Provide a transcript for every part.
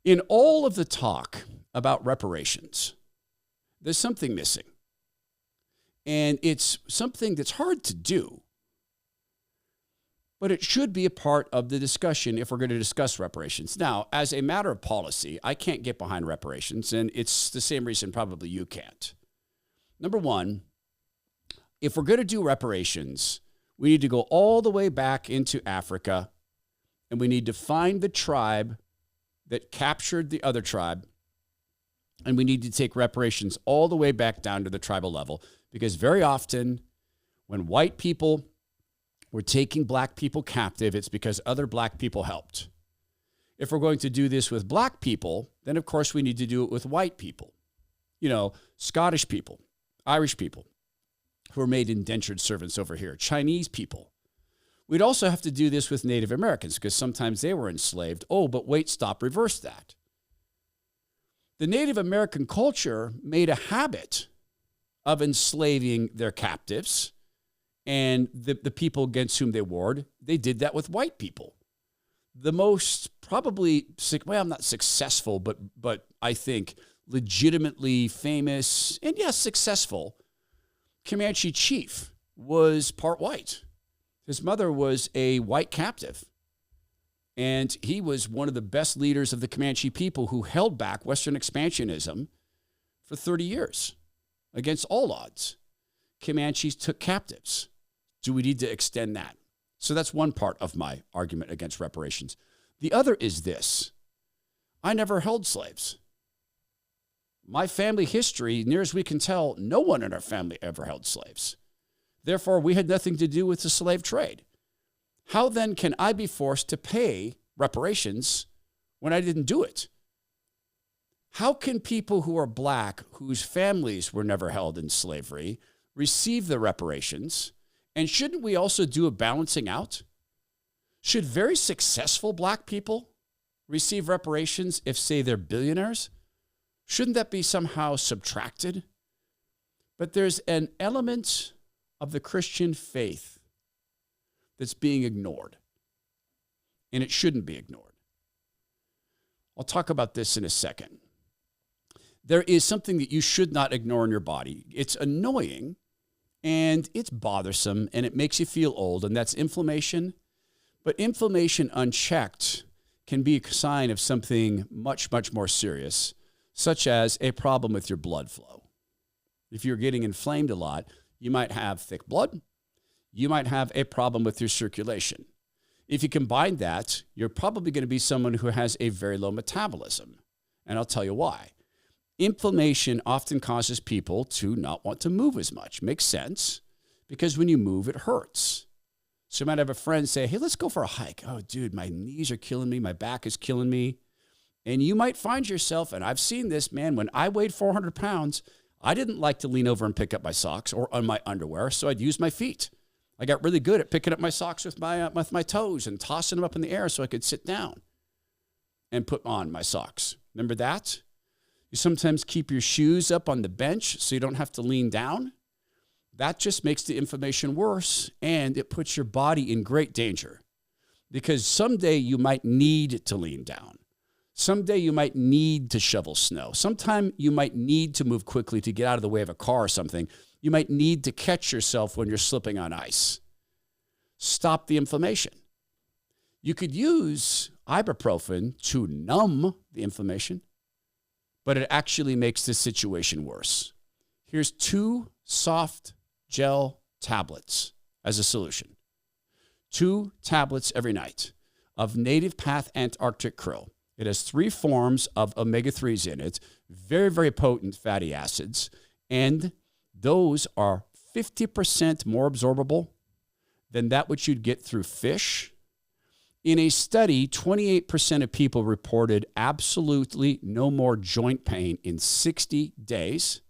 In all of the talk about reparations, there's something missing. And it's something that's hard to do. But it should be a part of the discussion if we're going to discuss reparations. Now, as a matter of policy, I can't get behind reparations, and it's the same reason probably you can't. Number one, if we're going to do reparations, we need to go all the way back into Africa, and we need to find the tribe that captured the other tribe, and we need to take reparations all the way back down to the tribal level, because very often when white people were taking black people captive, it's because other black people helped. If we're going to do this with black people, then of course we need to do it with white people. You know, Scottish people, Irish people who are made indentured servants over here, Chinese people. We'd also have to do this with Native Americans because sometimes they were enslaved. Oh, but wait, stop, reverse that. The Native American culture made a habit of enslaving their captives and the people against whom they warred. They did that with white people. The most probably, well, not successful, but I think legitimately famous and yes, successful Comanche chief was part white. His mother was a white captive. And he was one of the best leaders of the Comanche people who held back Western expansionism for 30 years against all odds. Comanches took captives. Do we need to extend that? So that's one part of my argument against reparations. The other is this. I never held slaves. My family history, near as we can tell, no one in our family ever held slaves. Therefore, we had nothing to do with the slave trade. How then can I be forced to pay reparations when I didn't do it? How can people who are black, whose families were never held in slavery, receive the reparations? And shouldn't we also do a balancing out? Should very successful black people receive reparations if, say, they're billionaires? Shouldn't that be somehow subtracted? But there's an element of the Christian faith that's being ignored, and it shouldn't be ignored. I'll talk about this in a second. There is something that you should not ignore in your body. It's annoying, and it's bothersome, and it makes you feel old, and that's inflammation. But inflammation unchecked can be a sign of something much, much more serious, such as a problem with your blood flow. If you're getting inflamed a lot, you might have thick blood. You might have a problem with your circulation. If you combine that, you're probably going to be someone who has a very low metabolism. And I'll tell you why. Inflammation often causes people to not want to move as much. Makes sense, because when you move, it hurts. So you might have a friend say, hey, let's go for a hike. Oh, dude, my knees are killing me. My back is killing me. And you might find yourself, and I've seen this, man, when I weighed 400 pounds, I didn't like to lean over and pick up my socks or on my underwear, so I'd use my feet. I got really good at picking up my socks with my toes and tossing them up in the air so I could sit down and put on my socks. Remember that? You sometimes keep your shoes up on the bench so you don't have to lean down. That just makes the inflammation worse, and it puts your body in great danger because someday you might need to lean down. Someday you might need to shovel snow. Sometime you might need to move quickly to get out of the way of a car or something. You might need to catch yourself when you're slipping on ice. Stop the inflammation. You could use ibuprofen to numb the inflammation, but it actually makes the situation worse. Here's 2 soft gel tablets as a solution. 2 tablets every night of Native Path Antarctic Krill. It has 3 forms of omega-3s in it, very, very potent fatty acids, and those are 50% more absorbable than that which you'd get through fish. In a study, 28% of people reported absolutely no more joint pain in 60 days.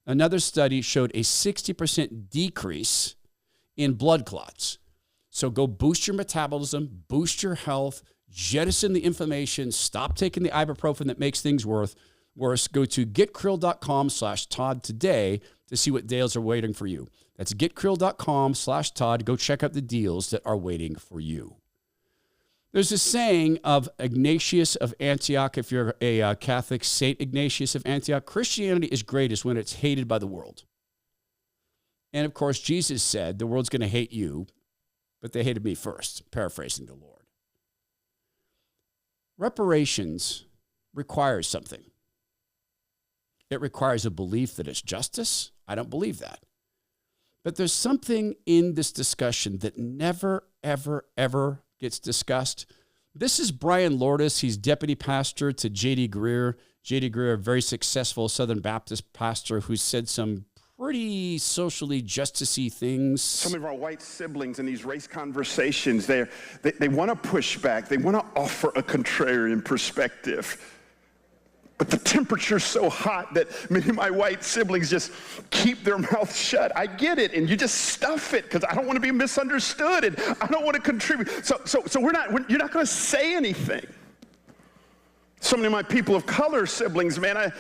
Another study showed a 60% decrease in blood clots. So go boost your metabolism, boost your health, jettison the inflammation, stop taking the ibuprofen that makes things worse. Go to getkrill.com/Todd today to see what deals are waiting for you. That's getkrill.com/Todd. Go check out the deals that are waiting for you. There's a saying of Ignatius of Antioch, if you're a Catholic, Saint Ignatius of Antioch, Christianity is greatest when it's hated by the world. And of course, Jesus said, the world's going to hate you, but they hated me first, paraphrasing the Lord. Reparations requires something. It requires a belief that it's justice. I don't believe that. But there's something in this discussion that never, ever, ever gets discussed. This is Brian Lourdes. He's deputy pastor to J.D. Greear. J.D. Greear, a very successful Southern Baptist pastor who said some pretty socially justicey things. Some of our white siblings in these race conversations, they want to push back. They want to offer a contrarian perspective. But the temperature's so hot that many of my white siblings just keep their mouths shut. I get it, and you just stuff it because I don't want to be misunderstood, and I don't want to contribute. So you're not going to say anything. So many of my people of color siblings, man,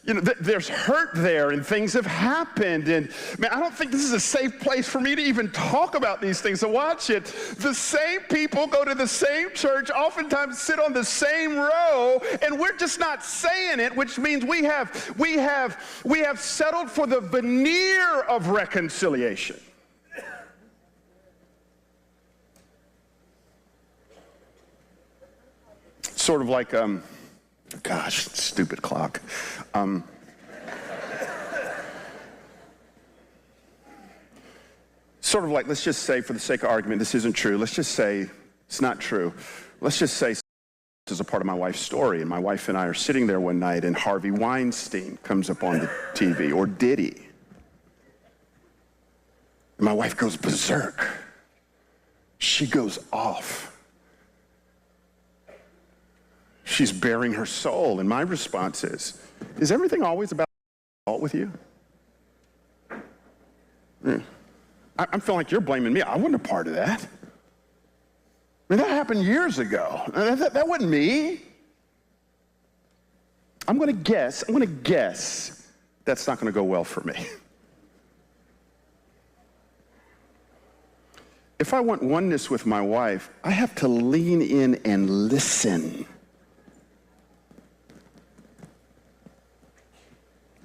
there's hurt there, and things have happened, and man, I don't think this is a safe place for me to even talk about these things. So watch it. The same people go to the same church, oftentimes sit on the same row, and we're just not saying it, which means we have settled for the veneer of reconciliation. Sort of like gosh, stupid clock. Sort of like, let's just say, for the sake of argument, this isn't true. Let's just say it's not true. Let's just say this is a part of my wife's story, and my wife and I are sitting there one night, and Harvey Weinstein comes up on the TV, or Diddy. And my wife goes berserk. She goes off. She's bearing her soul, and my response is everything always about fault with you? I'm feeling like you're blaming me. I wasn't a part of that. I mean, that happened years ago. That wasn't me. I'm going to guess that's not going to go well for me. If I want oneness with my wife, I have to lean in and listen.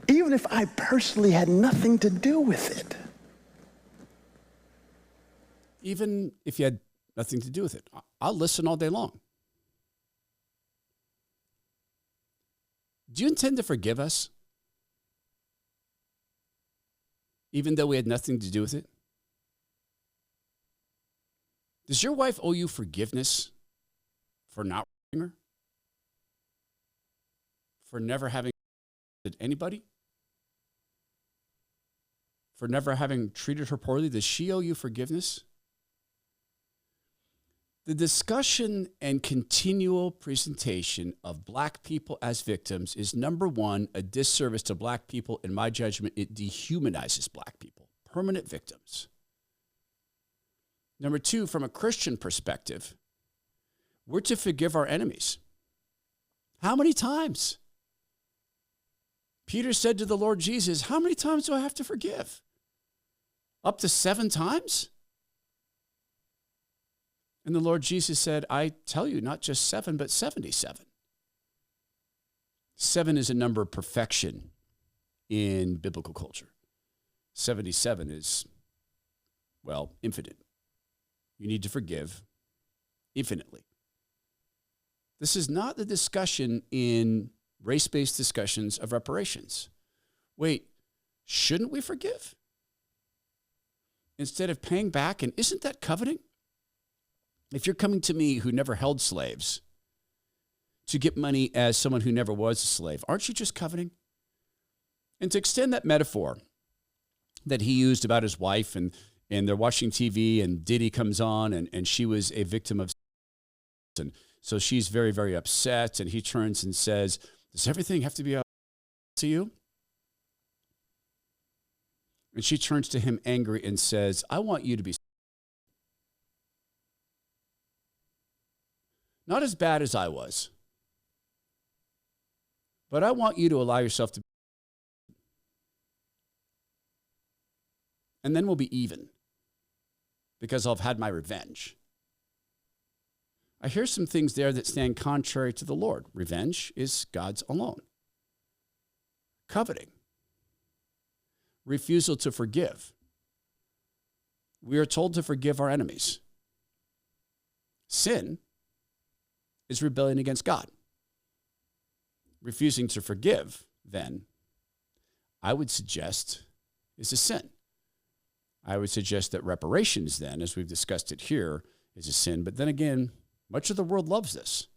Even if I personally had nothing to do with it. Even if you had nothing to do with it, I'll listen all day long. Do you intend to forgive us? Even though we had nothing to do with it? Does your wife owe you forgiveness for not her? For never having anybody? For never having treated her poorly? Does she owe you forgiveness? The discussion and continual presentation of black people as victims is, number one, a disservice to black people. In my judgment, it dehumanizes black people, permanent victims. Number two, from a Christian perspective, we're to forgive our enemies. How many times? Peter said to the Lord Jesus, how many times do I have to forgive? Up to 7 times? And the Lord Jesus said, I tell you, not just 7, but 77. 7 is a number of perfection in biblical culture. 77 is, well, infinite. You need to forgive infinitely. This is not the discussion in race-based discussions of reparations. Wait, shouldn't we forgive? Instead of paying back, and isn't that coveting? If you're coming to me who never held slaves to get money as someone who never was a slave, aren't you just coveting? And to extend that metaphor that he used about his wife, and they're watching TV and Diddy comes on and she was a victim of, and so she's very, very upset, and he turns and says, does everything have to be up to you? And she turns to him angry and says, I want you to be not as bad as I was, but I want you to allow yourself to be, and then we'll be even because I've had my revenge. I hear some things there that stand contrary to the Lord. Revenge is God's alone. Coveting. Refusal to forgive. We are told to forgive our enemies. Sin is rebellion against God. Refusing to forgive, then, I would suggest is a sin. I would suggest that reparations, then, as we've discussed it here, is a sin. But then again, much of the world loves this.